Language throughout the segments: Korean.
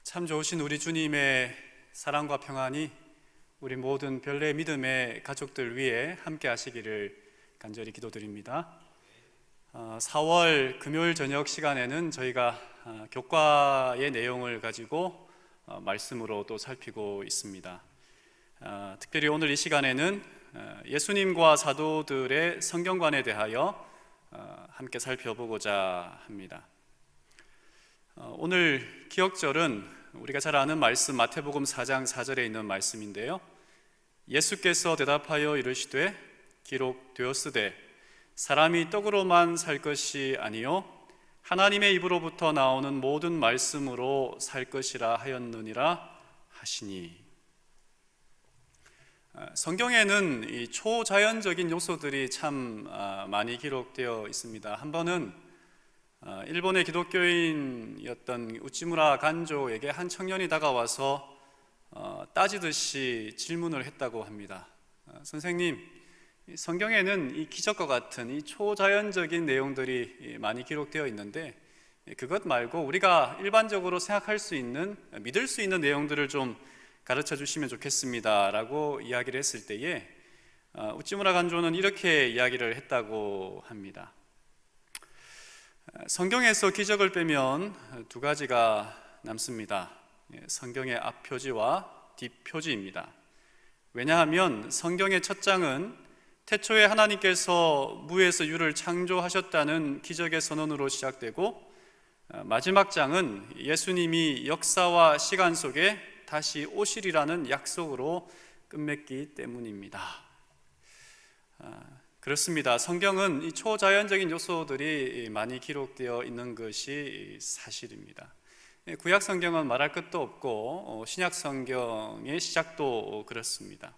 참 좋으신 우리 주님의 사랑과 평안이 우리 모든 별내 믿음의 가족들 위해 함께 하시기를 간절히 기도드립니다. 4월 금요일 저녁 시간에는 저희가 교과의 내용을 가지고 말씀으로 또 살피고 있습니다. 특별히 오늘 이 시간에는 예수님과 사도들의 성경관에 대하여 함께 살펴보고자 합니다. 오늘 기억절은 우리가 잘 아는 말씀 마태복음 4장 4절에 있는 말씀인데요, 예수께서 대답하여 이르시되 기록되었으되 사람이 떡으로만 살 것이 아니요 하나님의 입으로부터 나오는 모든 말씀으로 살 것이라 하였느니라 하시니. 성경에는 이 초자연적인 요소들이 참 많이 기록되어 있습니다. 한 번은 일본의 기독교인이었던 우찌무라 간조에게 한 청년이 다가와서 따지듯이 질문을 했다고 합니다. 선생님, 성경에는 이 기적과 같은 이 초자연적인 내용들이 많이 기록되어 있는데 그것 말고 우리가 일반적으로 생각할 수 있는, 믿을 수 있는 내용들을 좀 가르쳐 주시면 좋겠습니다 라고 이야기를 했을 때에 우찌무라 간조는 이렇게 이야기를 했다고 합니다. 성경에서 기적을 빼면 두 가지가 남습니다. 성경의 앞표지와 뒷표지입니다. 왜냐하면 성경의 첫 장은 태초에 하나님께서 무에서 유를 창조하셨다는 기적의 선언으로 시작되고, 마지막 장은 예수님이 역사와 시간 속에 다시 오시리라는 약속으로 끝맺기 때문입니다. 그렇습니다. 성경은 이 초자연적인 요소들이 많이 기록되어 있는 것이 사실입니다. 구약 성경은 말할 것도 없고 신약 성경의 시작도 그렇습니다.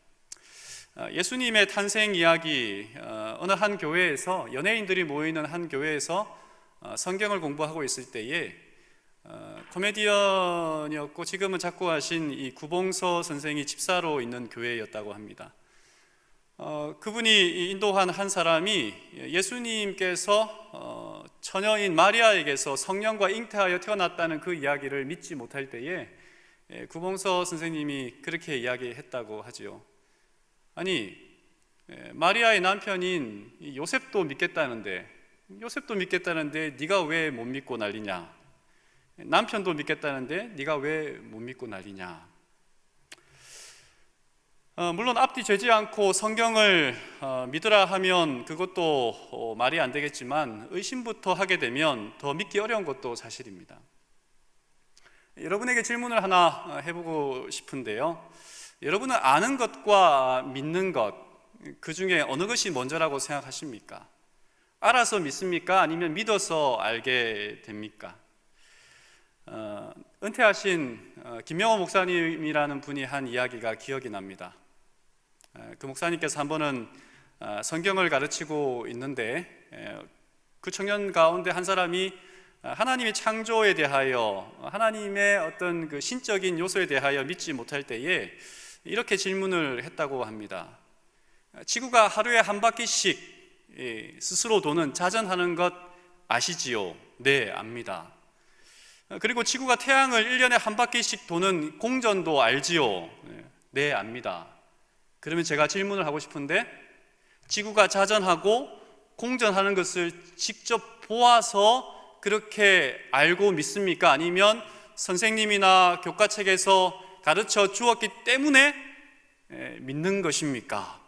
예수님의 탄생 이야기, 어느 한 교회에서, 연예인들이 모이는 한 교회에서 성경을 공부하고 있을 때에 코미디언이었고 지금은 작고하신 이 구봉서 선생이 집사로 있는 교회였다고 합니다. 그분이 인도한 한 사람이 예수님께서 처녀인 마리아에게서 성령과 잉태하여 태어났다는 그 이야기를 믿지 못할 때에 구봉서 선생님이 그렇게 이야기했다고 하지요. 아니, 마리아의 남편인 요셉도 믿겠다는데 네가 왜 못 믿고 난리냐? 남편도 믿겠다는데 네가 왜 못 믿고 난리냐? 물론 앞뒤 재지 않고 성경을 믿으라 하면 그것도 말이 안 되겠지만 의심부터 하게 되면 더 믿기 어려운 것도 사실입니다. 여러분에게 질문을 하나 해보고 싶은데요, 여러분은 아는 것과 믿는 것, 그 중에 어느 것이 먼저라고 생각하십니까? 알아서 믿습니까? 아니면 믿어서 알게 됩니까? 은퇴하신 김명호 목사님이라는 분이 한 이야기가 기억이 납니다. 그 목사님께서 한 번은 성경을 가르치고 있는데 그 청년 가운데 한 사람이 하나님의 창조에 대하여, 하나님의 어떤 그 신적인 요소에 대하여 믿지 못할 때에 이렇게 질문을 했다고 합니다. 지구가 하루에 한 바퀴씩 스스로 도는, 자전하는 것 아시지요? 네, 압니다. 그리고 지구가 태양을 1년에 한 바퀴씩 도는 공전도 알지요? 네, 압니다. 그러면 제가 질문을 하고 싶은데, 지구가 자전하고 공전하는 것을 직접 보아서 그렇게 알고 믿습니까? 아니면 선생님이나 교과책에서 가르쳐 주었기 때문에 믿는 것입니까?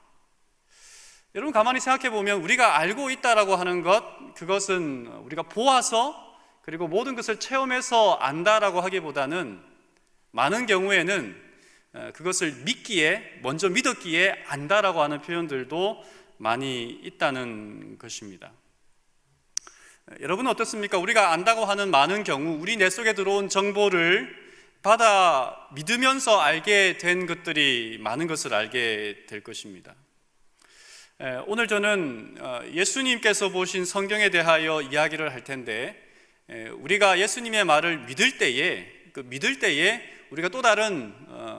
여러분 가만히 생각해 보면 우리가 알고 있다라고 하는 것, 그것은 우리가 보아서 그리고 모든 것을 체험해서 안다라고 하기보다는 많은 경우에는 그것을 믿기에, 먼저 믿었기에 안다라고 하는 표현들도 많이 있다는 것입니다. 여러분은 어떻습니까? 우리가 안다고 하는 많은 경우 우리 뇌 속에 들어온 정보를 받아 믿으면서 알게 된 것들이 많은 것을 알게 될 것입니다. 오늘 저는 예수님께서 보신 성경에 대하여 이야기를 할 텐데, 우리가 예수님의 말을 믿을 때에 우리가 또 다른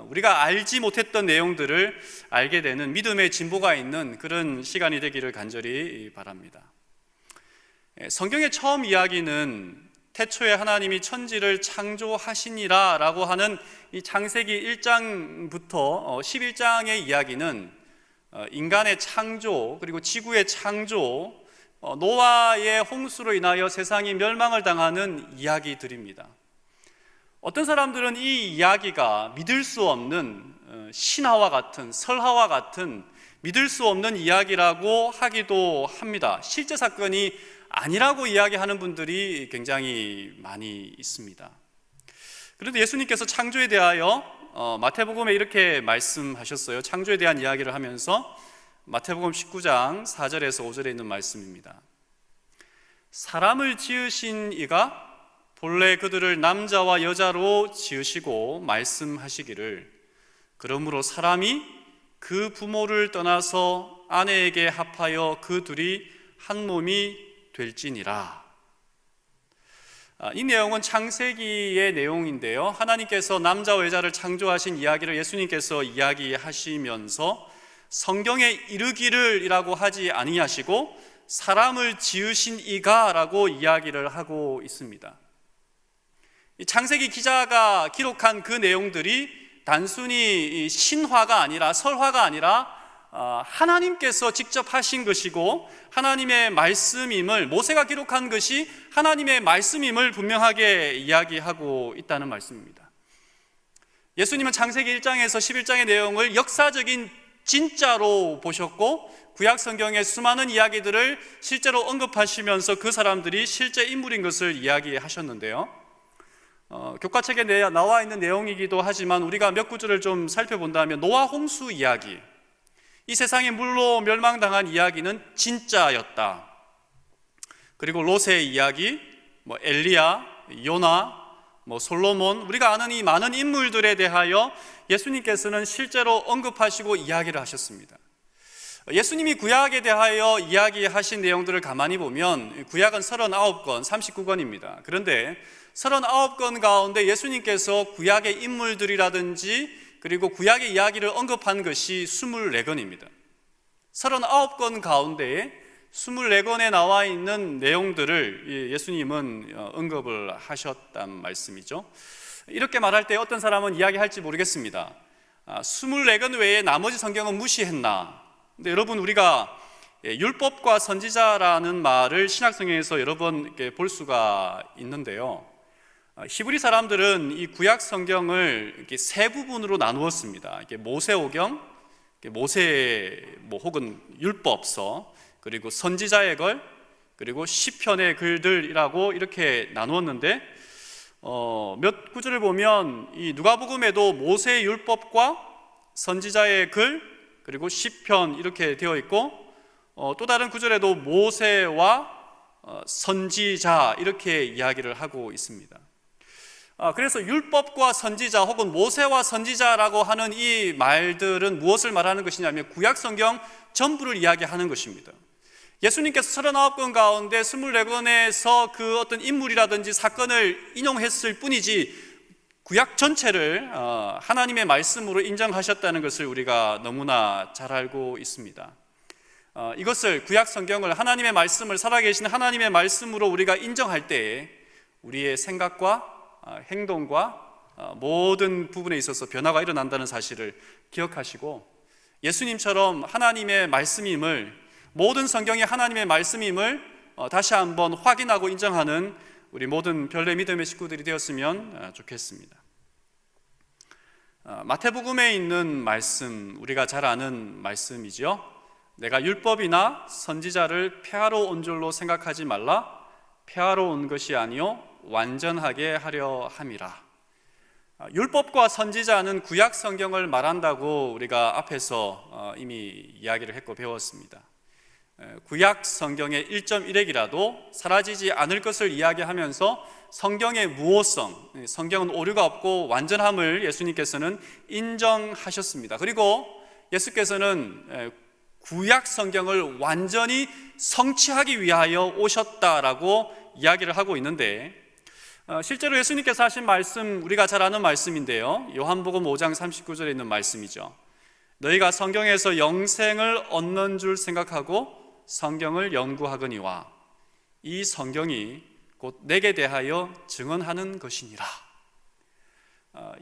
우리가 알지 못했던 내용들을 알게 되는 믿음의 진보가 있는 그런 시간이 되기를 간절히 바랍니다. 성경의 처음 이야기는 태초에 하나님이 천지를 창조하시니라 라고 하는 이 창세기 1장부터 11장의 이야기는 인간의 창조, 그리고 지구의 창조, 노아의 홍수로 인하여 세상이 멸망을 당하는 이야기들입니다. 어떤 사람들은 이 이야기가 믿을 수 없는 신화와 같은, 설화와 같은 믿을 수 없는 이야기라고 하기도 합니다. 실제 사건이 아니라고 이야기하는 분들이 굉장히 많이 있습니다. 그런데 예수님께서 창조에 대하여 마태복음에 이렇게 말씀하셨어요. 창조에 대한 이야기를 하면서 마태복음 19장 4절에서 5절에 있는 말씀입니다. 사람을 지으신 이가 본래 그들을 남자와 여자로 지으시고 말씀하시기를 그러므로 사람이 그 부모를 떠나서 아내에게 합하여 그 둘이 한 몸이 될지니라. 이 내용은 창세기의 내용인데요, 하나님께서 남자와 여자를 창조하신 이야기를 예수님께서 이야기하시면서 성경에 이르기를 이라고 하지 아니하시고 사람을 지으신 이가 라고 이야기를 하고 있습니다. 이 창세기 기자가 기록한 그 내용들이 단순히 신화가 아니라, 설화가 아니라 하나님께서 직접 하신 것이고 하나님의 말씀임을, 모세가 기록한 것이 하나님의 말씀임을 분명하게 이야기하고 있다는 말씀입니다. 예수님은 창세기 1장에서 11장의 내용을 역사적인 진짜로 보셨고 구약 성경의 수많은 이야기들을 실제로 언급하시면서 그 사람들이 실제 인물인 것을 이야기하셨는데요, 교과책에 나와 있는 내용이기도 하지만 우리가 몇 구절을 좀 살펴본다면 노아 홍수 이야기, 이 세상이 물로 멸망당한 이야기는 진짜였다. 그리고 롯의 이야기, 엘리야, 요나, 솔로몬, 우리가 아는 이 많은 인물들에 대하여 예수님께서는 실제로 언급하시고 이야기를 하셨습니다. 예수님이 구약에 대하여 이야기하신 내용들을 가만히 보면 구약은 39권, 39권입니다. 그런데 39권 가운데 예수님께서 구약의 인물들이라든지 그리고 구약의 이야기를 언급한 것이 24권입니다. 39권 가운데 24권에 나와 있는 내용들을 예수님은 언급을 하셨단 말씀이죠. 이렇게 말할 때 어떤 사람은 이야기할지 모르겠습니다. 24권 외에 나머지 성경은 무시했나? 근데 여러분, 우리가 율법과 선지자라는 말을 신약성경에서 여러 번 볼 수가 있는데요, 히브리 사람들은 이 구약 성경을 이렇게 세 부분으로 나누었습니다. 이렇게 모세오경, 모세 혹은 율법서, 그리고 선지자의 글, 그리고 시편의 글들이라고 이렇게 나누었는데 몇 구절을 보면 이 누가복음에도 모세 율법과 선지자의 글, 그리고 시편 이렇게 되어 있고 또 다른 구절에도 모세와 선지자 이렇게 이야기를 하고 있습니다. 그래서 율법과 선지자 혹은 모세와 선지자라고 하는 이 말들은 무엇을 말하는 것이냐면 구약 성경 전부를 이야기하는 것입니다. 예수님께서 39권 가운데 24권에서 그 어떤 인물이라든지 사건을 인용했을 뿐이지 구약 전체를 하나님의 말씀으로 인정하셨다는 것을 우리가 너무나 잘 알고 있습니다. 이것을, 구약 성경을, 하나님의 말씀을, 살아계신 하나님의 말씀으로 우리가 인정할 때에 우리의 생각과 행동과 모든 부분에 있어서 변화가 일어난다는 사실을 기억하시고, 예수님처럼 하나님의 말씀임을, 모든 성경이 하나님의 말씀임을 다시 한번 확인하고 인정하는 우리 모든 별내 믿음의 식구들이 되었으면 좋겠습니다. 마태복음에 있는 말씀, 우리가 잘 아는 말씀이죠. 내가 율법이나 선지자를 폐하러 온 줄로 생각하지 말라. 폐하러 온 것이 아니요 완전하게 하려 함이라. 율법과 선지자는 구약 성경을 말한다고 우리가 앞에서 이미 이야기를 했고 배웠습니다. 구약 성경의 1.1핵이라도 사라지지 않을 것을 이야기하면서 성경의 무오성, 성경은 오류가 없고 완전함을 예수님께서는 인정하셨습니다. 그리고 예수께서는 구약 성경을 완전히 성취하기 위하여 오셨다라고 이야기를 하고 있는데, 실제로 예수님께서 하신 말씀, 우리가 잘 아는 말씀인데요, 요한복음 5장 39절에 있는 말씀이죠. 너희가 성경에서 영생을 얻는 줄 생각하고 성경을 연구하거니와 이 성경이 곧 내게 대하여 증언하는 것이니라.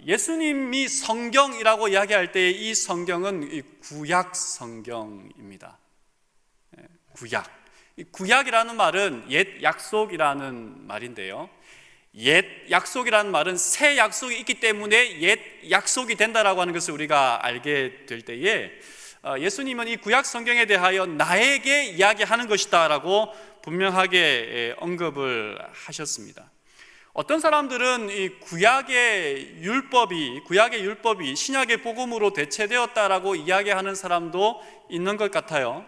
예수님이 성경이라고 이야기할 때 이 성경은 구약 성경입니다. 구약. 구약이라는 말은 옛 약속이라는 말인데요. 옛 약속이라는 말은 새 약속이 있기 때문에 옛 약속이 된다라고 하는 것을 우리가 알게 될 때에 예수님은 이 구약 성경에 대하여 나에게 이야기하는 것이다 라고 분명하게 언급을 하셨습니다. 어떤 사람들은 이 구약의 율법이 신약의 복음으로 대체되었다라고 이야기하는 사람도 있는 것 같아요.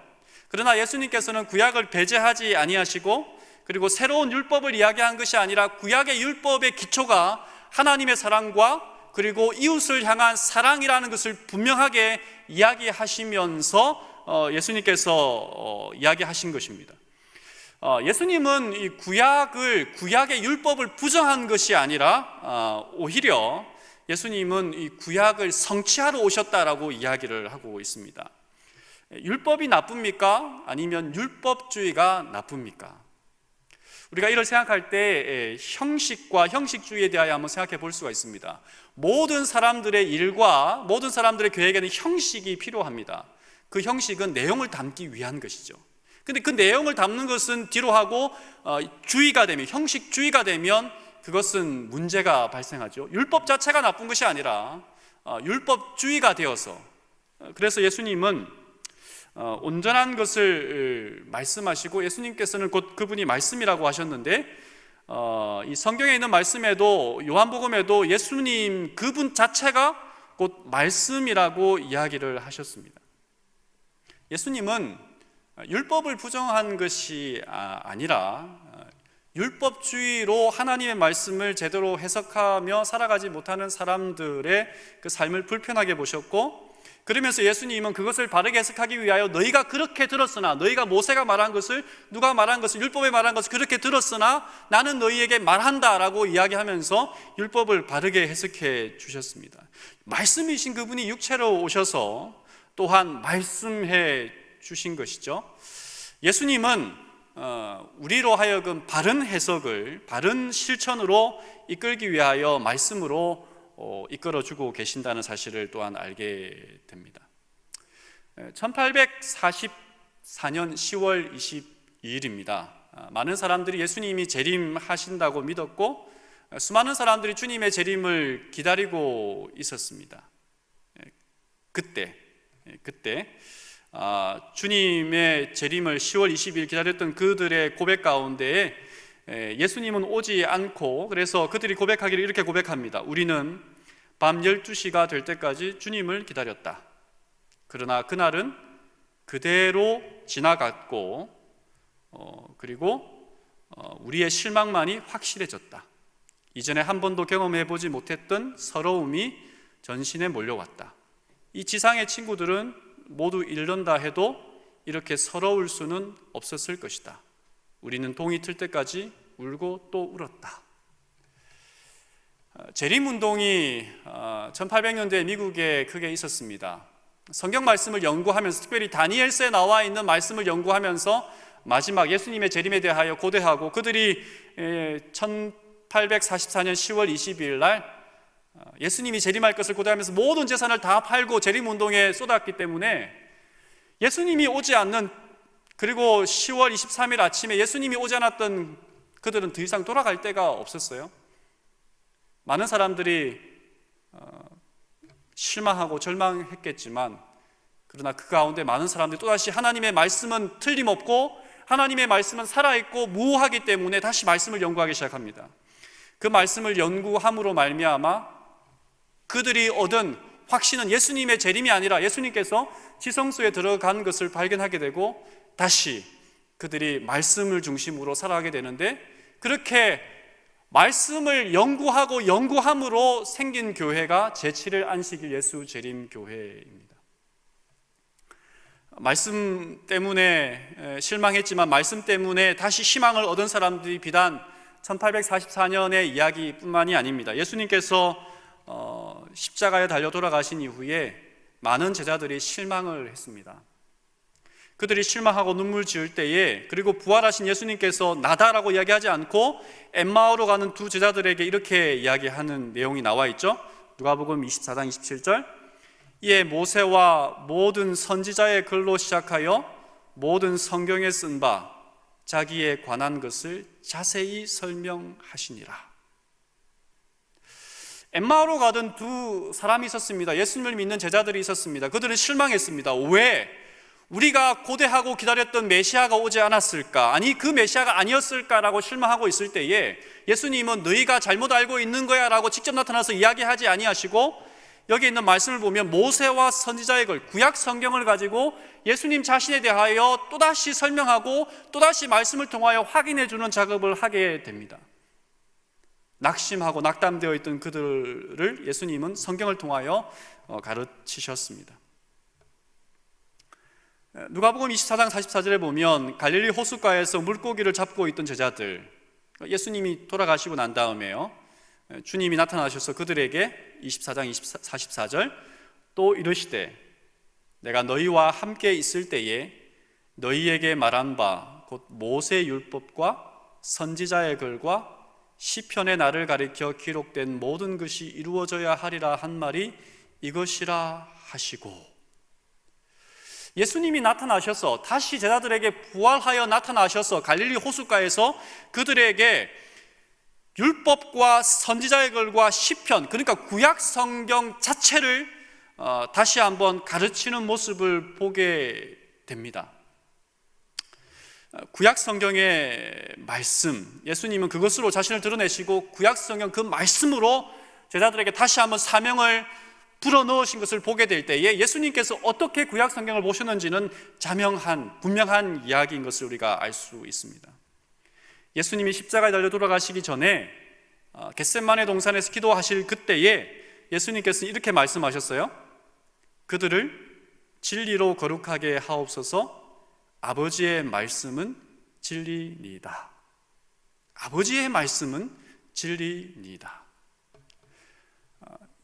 그러나 예수님께서는 구약을 배제하지 아니하시고, 그리고 새로운 율법을 이야기한 것이 아니라 구약의 율법의 기초가 하나님의 사랑과 그리고 이웃을 향한 사랑이라는 것을 분명하게 이야기하시면서 예수님께서 이야기하신 것입니다. 예수님은 이 구약의 율법을 부정한 것이 아니라 오히려 예수님은 이 구약을 성취하러 오셨다라고 이야기를 하고 있습니다. 율법이 나쁩니까? 아니면 율법주의가 나쁩니까? 우리가 이를 생각할 때 형식과 형식주의에 대하여 한번 생각해 볼 수가 있습니다. 모든 사람들의 일과 모든 사람들의 계획에는 형식이 필요합니다. 그 형식은 내용을 담기 위한 것이죠. 근데 그 내용을 담는 것은 뒤로 하고 형식주의가 되면 그것은 문제가 발생하죠. 율법 자체가 나쁜 것이 아니라 율법주의가 되어서, 그래서 예수님은 온전한 것을 말씀하시고, 예수님께서는 곧 그분이 말씀이라고 하셨는데, 이 성경에 있는 말씀에도, 요한복음에도 예수님 그분 자체가 곧 말씀이라고 이야기를 하셨습니다. 예수님은 율법을 부정한 것이 아니라 율법주의로 하나님의 말씀을 제대로 해석하며 살아가지 못하는 사람들의 그 삶을 불편하게 보셨고, 그러면서 예수님은 그것을 바르게 해석하기 위하여 너희가 그렇게 들었으나, 너희가 모세가 말한 것을, 누가 말한 것을, 율법에 말한 것을 그렇게 들었으나 나는 너희에게 말한다라고 이야기하면서 율법을 바르게 해석해 주셨습니다. 말씀이신 그분이 육체로 오셔서 또한 말씀해 주신 것이죠. 예수님은 우리로 하여금 바른 해석을, 바른 실천으로 이끌기 위하여 말씀으로 이끌어주고 계신다는 사실을 또한 알게 됩니다. 1844년 10월 22일입니다. 많은 사람들이 예수님이 재림하신다고 믿었고, 수많은 사람들이 주님의 재림을 기다리고 있었습니다. 그때 주님의 재림을 10월 20일 기다렸던 그들의 고백 가운데에 예수님은 오지 않고, 그래서 그들이 고백하기를 이렇게 고백합니다. 우리는 밤 12시가 될 때까지 주님을 기다렸다. 그러나 그날은 그대로 지나갔고, 그리고 우리의 실망만이 확실해졌다. 이전에 한 번도 경험해보지 못했던 서러움이 전신에 몰려왔다. 이 지상의 친구들은 모두 잃는다 해도 이렇게 서러울 수는 없었을 것이다. 우리는 동이 틀 때까지 울고 또 울었다. 재림운동이 1800년대 미국에 크게 있었습니다. 성경 말씀을 연구하면서, 특별히 다니엘서에 나와 있는 말씀을 연구하면서 마지막 예수님의 재림에 대하여 고대하고, 그들이 1844년 10월 22일 날 예수님이 재림할 것을 고대하면서 모든 재산을 다 팔고 재림운동에 쏟았기 때문에, 예수님이 오지 않는, 그리고 10월 23일 아침에 예수님이 오지 않았던 그들은 더 이상 돌아갈 데가 없었어요. 많은 사람들이 실망하고 절망했겠지만, 그러나 그 가운데 많은 사람들이 또다시 하나님의 말씀은 틀림없고 하나님의 말씀은 살아있고 무효하기 때문에 다시 말씀을 연구하기 시작합니다. 그 말씀을 연구함으로 말미암아 그들이 얻은 확신은 예수님의 재림이 아니라 예수님께서 지성소에 들어간 것을 발견하게 되고, 다시 그들이 말씀을 중심으로 살아가게 되는데, 그렇게 말씀을 연구하고 연구함으로 생긴 교회가 제7일 안식일 예수 재림 교회입니다. 말씀 때문에 실망했지만 말씀 때문에 다시 희망을 얻은 사람들이 비단 1844년의 이야기뿐만이 아닙니다. 예수님께서 십자가에 달려 돌아가신 이후에 많은 제자들이 실망을 했습니다. 그들이 실망하고 눈물 지을 때에, 그리고 부활하신 예수님께서 나다라고 이야기하지 않고 엠마오로 가는 두 제자들에게 이렇게 이야기하는 내용이 나와 있죠. 누가복음 24장 27절, 이에 모세와 모든 선지자의 글로 시작하여 모든 성경에 쓴 바 자기에 관한 것을 자세히 설명하시니라. 엠마오로 가던 두 사람이 있었습니다. 예수님을 믿는 제자들이 있었습니다. 그들은 실망했습니다. 왜? 우리가 고대하고 기다렸던 메시아가 오지 않았을까? 아니, 그 메시아가 아니었을까라고 실망하고 있을 때에 예수님은 너희가 잘못 알고 있는 거야 라고 직접 나타나서 이야기하지 아니하시고, 여기 있는 말씀을 보면 모세와 선지자의 글, 구약 성경을 가지고 예수님 자신에 대하여 또다시 설명하고 또다시 말씀을 통하여 확인해 주는 작업을 하게 됩니다. 낙심하고 낙담되어 있던 그들을 예수님은 성경을 통하여 가르치셨습니다. 누가복음 24장 44절에 보면 갈릴리 호숫가에서 물고기를 잡고 있던 제자들, 예수님이 돌아가시고 난 다음에요, 주님이 나타나셔서 그들에게 24장 44절 또 이르시되 내가 너희와 함께 있을 때에 너희에게 말한 바 곧 모세 율법과 선지자의 글과 시편의 나를 가리켜 기록된 모든 것이 이루어져야 하리라 한 말이 이것이라 하시고, 예수님이 나타나셔서 다시 제자들에게 부활하여 나타나셔서 갈릴리 호숫가에서 그들에게 율법과 선지자의 글과 시편, 그러니까 구약 성경 자체를 다시 한번 가르치는 모습을 보게 됩니다. 구약 성경의 말씀, 예수님은 그것으로 자신을 드러내시고 구약 성경 그 말씀으로 제자들에게 다시 한번 사명을 불어넣으신 것을 보게 될 때에 예수님께서 어떻게 구약 성경을 보셨는지는 자명한, 분명한 이야기인 것을 우리가 알 수 있습니다. 예수님이 십자가에 달려 돌아가시기 전에 겟세마네 동산에서 기도하실 그때에 예수님께서 이렇게 말씀하셨어요. 그들을 진리로 거룩하게 하옵소서. 아버지의 말씀은 진리니이다. 아버지의 말씀은 진리니이다.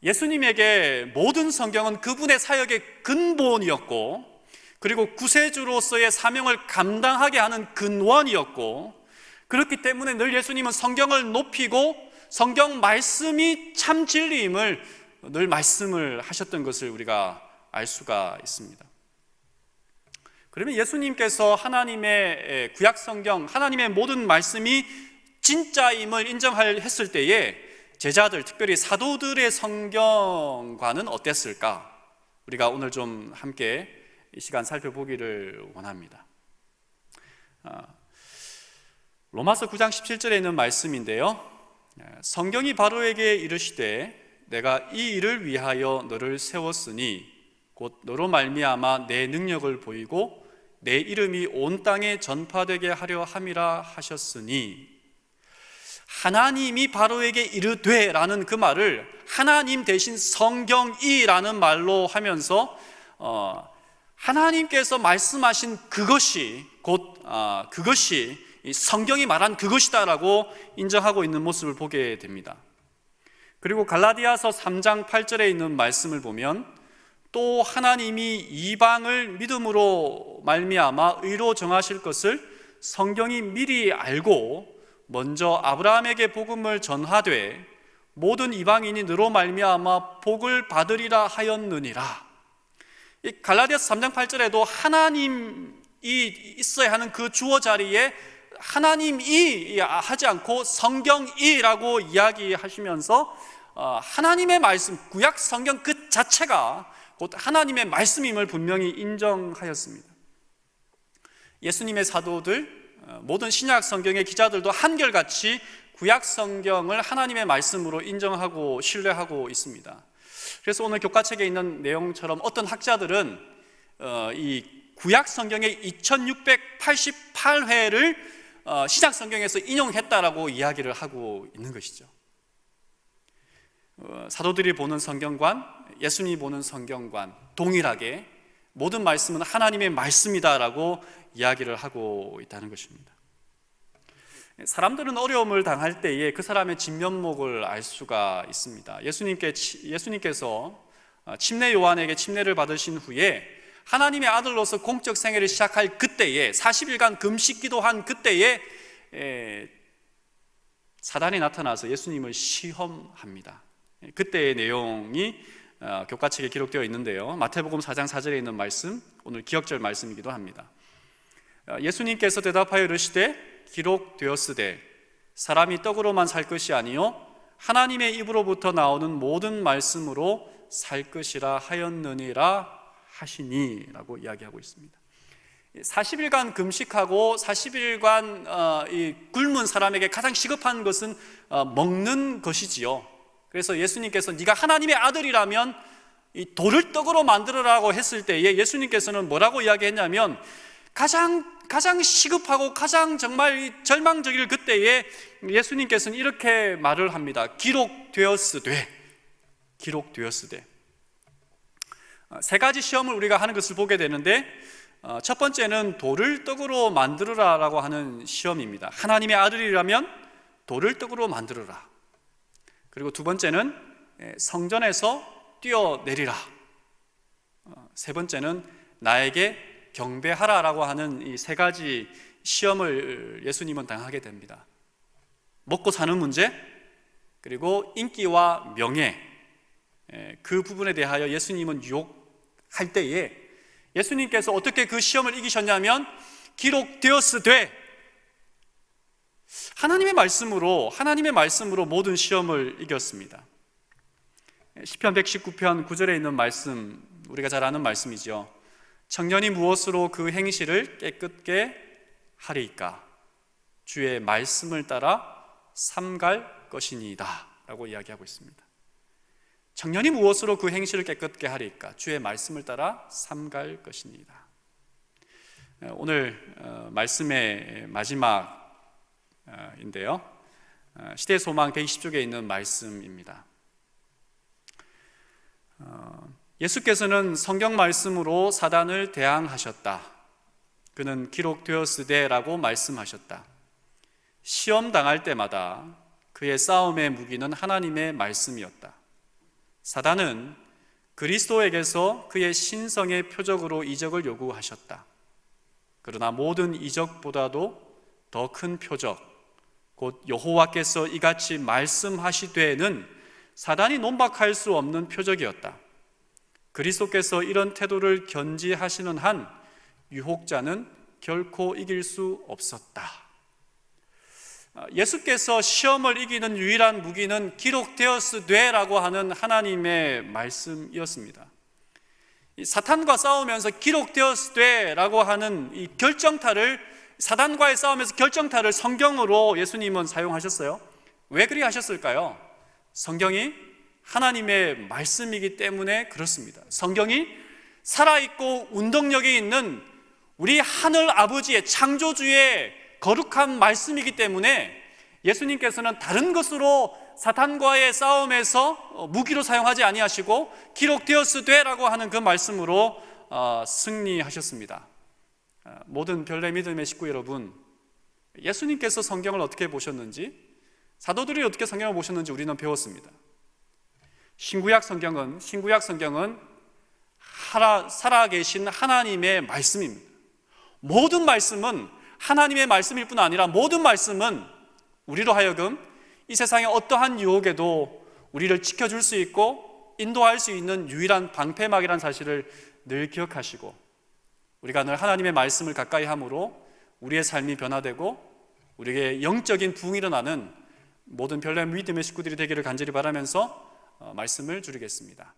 예수님에게 모든 성경은 그분의 사역의 근본이었고, 그리고 구세주로서의 사명을 감당하게 하는 근원이었고, 그렇기 때문에 늘 예수님은 성경을 높이고 성경 말씀이 참 진리임을 늘 말씀을 하셨던 것을 우리가 알 수가 있습니다. 그러면 예수님께서 하나님의 구약 성경, 하나님의 모든 말씀이 진짜임을 인정했을 때에 제자들, 특별히 사도들의 성경과는 어땠을까? 우리가 오늘 좀 함께 이 시간 살펴보기를 원합니다. 로마서 9장 17절에 있는 말씀인데요, 성경이 바로에게 이르시되 내가 이 일을 위하여 너를 세웠으니 곧 너로 말미암아 내 능력을 보이고 내 이름이 온 땅에 전파되게 하려 함이라 하셨으니, 하나님이 바로에게 이르되 라는 그 말을 하나님 대신 성경이라는 말로 하면서 하나님께서 말씀하신 그것이 곧 그것이 성경이 말한 그것이다라고 인정하고 있는 모습을 보게 됩니다. 그리고 갈라디아서 3장 8절에 있는 말씀을 보면 또 하나님이 이방을 믿음으로 말미암아 의로 정하실 것을 성경이 미리 알고 먼저 아브라함에게 복음을 전하되 모든 이방인이 너로 말미암아 복을 받으리라 하였느니라. 이 갈라디아서 3장 8절에도 하나님이 있어야 하는 그 주어 자리에 하나님이 하지 않고 성경이라고 이야기하시면서 하나님의 말씀, 구약 성경 그 자체가 곧 하나님의 말씀임을 분명히 인정하였습니다. 예수님의 사도들, 모든 신약 성경의 기자들도 한결같이 구약 성경을 하나님의 말씀으로 인정하고 신뢰하고 있습니다. 그래서 오늘 교과책에 있는 내용처럼 어떤 학자들은 이 구약 성경의 2688회를 신약 성경에서 인용했다라고 이야기를 하고 있는 것이죠. 사도들이 보는 성경관, 예수님이 보는 성경관 동일하게 모든 말씀은 하나님의 말씀이다라고 이야기를 하고 있다는 것입니다. 사람들은 어려움을 당할 때에 그 사람의 진면목을 알 수가 있습니다. 예수님께서 침례 요한에게 침례를 받으신 후에 하나님의 아들로서 공적 생애를 시작할 그때에 40일간 금식 기도한 그때에 사단이 나타나서 예수님을 시험합니다. 그때의 내용이 교과책에 기록되어 있는데요, 마태복음 4장 4절에 있는 말씀, 오늘 기억절 말씀이기도 합니다. 예수님께서 대답하여 이르시되 기록되었으되 사람이 떡으로만 살 것이 아니요 하나님의 입으로부터 나오는 모든 말씀으로 살 것이라 하였느니라 하시니 라고 이야기하고 있습니다. 40일간 금식하고 40일간 굶은 사람에게 가장 시급한 것은 먹는 것이지요. 그래서 예수님께서 네가 하나님의 아들이라면 이 돌을 떡으로 만들어라고 했을 때에 예수님께서는 뭐라고 이야기했냐면 가장 시급하고 가장 정말 절망적일 그때에 예수님께서는 이렇게 말을 합니다. 기록되었으되. 세 가지 시험을 우리가 하는 것을 보게 되는데, 첫 번째는 돌을 떡으로 만들어라라고 하는 시험입니다. 하나님의 아들이라면 돌을 떡으로 만들어라. 그리고 두 번째는 성전에서 뛰어내리라. 세 번째는 나에게 경배하라라고 하는 이 세 가지 시험을 예수님은 당하게 됩니다. 먹고 사는 문제, 그리고 인기와 명예, 그 부분에 대하여 예수님은 유혹할 때에 예수님께서 어떻게 그 시험을 이기셨냐면 기록되었으되 하나님의 말씀으로 모든 시험을 이겼습니다. 시편 119편 9절에 있는 말씀, 우리가 잘 아는 말씀이죠. 청년이 무엇으로 그 행실을 깨끗게 하리이까? 주의 말씀을 따라 삼갈 것이니이다 라고 이야기하고 있습니다. 청년이 무엇으로 그 행실을 깨끗게 하리이까? 주의 말씀을 따라 삼갈 것이니이다. 오늘 말씀의 마지막인데요, 시대의 소망 120쪽에 있는 말씀입니다. 예수께서는 성경 말씀으로 사단을 대항하셨다. 그는 기록되었으되라고 말씀하셨다. 시험 당할 때마다 그의 싸움의 무기는 하나님의 말씀이었다. 사단은 그리스도에게서 그의 신성의 표적으로 이적을 요구하셨다. 그러나 모든 이적보다도 더 큰 표적, 곧 여호와께서 이같이 말씀하시되는 사단이 논박할 수 없는 표적이었다. 그리스도께서 이런 태도를 견지하시는 한 유혹자는 결코 이길 수 없었다. 예수께서 시험을 이기는 유일한 무기는 기록되었으되라고 하는 하나님의 말씀이었습니다. 사탄과 싸우면서 기록되었으되라고 하는 이 결정타를, 사단과의 싸움에서 결정타를 성경으로 예수님은 사용하셨어요. 왜 그리 하셨을까요? 성경이 하나님의 말씀이기 때문에 그렇습니다. 성경이 살아있고 운동력이 있는 우리 하늘 아버지의 창조주의 거룩한 말씀이기 때문에 예수님께서는 다른 것으로 사탄과의 싸움에서 무기로 사용하지 아니하시고 기록되었으되라고 하는 그 말씀으로 승리하셨습니다. 모든 별내 믿음의 식구 여러분, 예수님께서 성경을 어떻게 보셨는지, 사도들이 어떻게 성경을 보셨는지 우리는 배웠습니다. 신구약 성경은 살아계신 하나님의 말씀입니다. 모든 말씀은 하나님의 말씀일 뿐 아니라 모든 말씀은 우리로 하여금 이 세상의 어떠한 유혹에도 우리를 지켜줄 수 있고 인도할 수 있는 유일한 방패막이라는 사실을 늘 기억하시고, 우리가 늘 하나님의 말씀을 가까이 함으로 우리의 삶이 변화되고 우리에게 영적인 부흥이 일어나는 모든 별내 믿음의 식구들이 되기를 간절히 바라면서 말씀을 줄이겠습니다.